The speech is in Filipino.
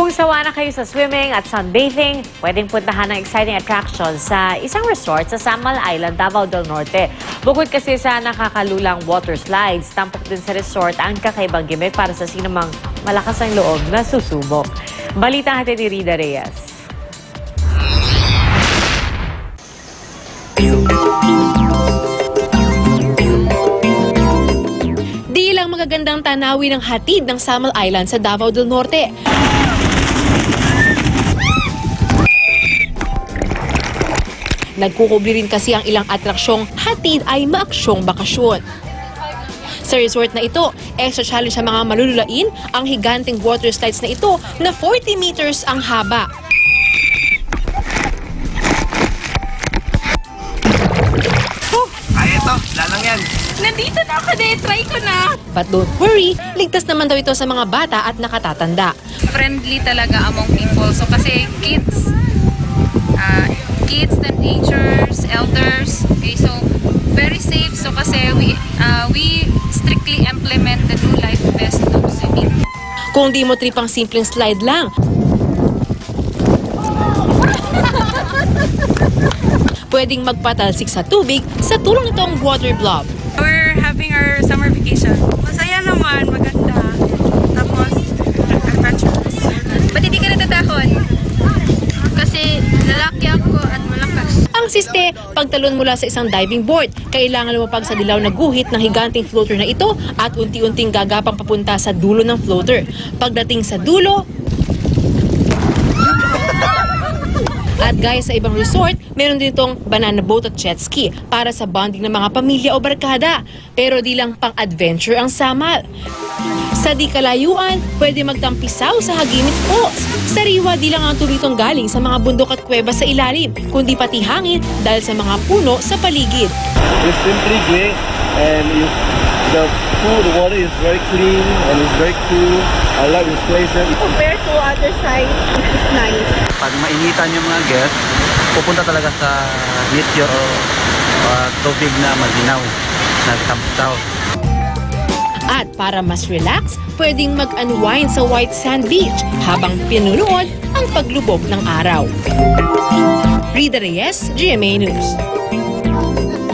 Kung sawa na kayo sa swimming at sunbathing, pwedeng puntahan ng exciting attractions sa isang resort sa Samal Island, Davao del Norte. Bukod kasi sa nakakalulang water slides, tampok din sa resort ang kakaibang gimmick para sa sinumang malakas ang loob na susubok. Balita natin ni Rida Reyes. Di lang magagandang tanawin ng hatid ng Samal Island sa Davao del Norte. Nagkukubli rin kasi ang ilang atraksyong hatid ay maaksyong bakasyon. Sa resort na ito, extra challenge sa mga malululain ang higanting water slides na ito na 40 meters ang haba. Ay, ito. Lalang yan. Nandito na ako na, try ko na! But don't worry, ligtas naman daw ito sa mga bata at nakatatanda. Friendly talaga among people. So kasi kids, teenagers, elders. Okay, so very safe. So kasi we strictly implement the new life vest of swimming. Kung di mo trip ang simpleng slide lang, pwedeng magpatalsik sa tubig sa tulong nitong water blob. We're having our summer vacation. Masaya naman, maganda. Tapos, adventurous. Ba't hindi ka natatakot? Kasi lalaki ako at malakas. Ang siste, pagtalon mula sa isang diving board, kailangan lumapag sa dilaw na guhit ng higanting floater na ito at unti-unting gagapang papunta sa dulo ng floater. Pagdating sa dulo, at gaya sa ibang resort, meron din itong banana boat at jet ski para sa bonding ng mga pamilya o barkada. Pero di lang pang-adventure ang Samal. Sa di kalayuan, pwede magtampisaw sa Hagimit Falls. Sariwa di lang ang tumitong galing sa mga bundok at kuweba sa ilalim, kundi pati hangin dahil sa mga puno sa paligid. It's simply great and the water is very clean and it's very cool. I love this place. Compared to other side, it's nice. Pag mainitan yung mga guests, pupunta talaga sa nature o tubig na malinaw, nagtamtaw. At para mas relax, pwedeng mag-unwind sa white sand beach habang pinunood ang paglubog ng araw. Rida Reyes, GMA News.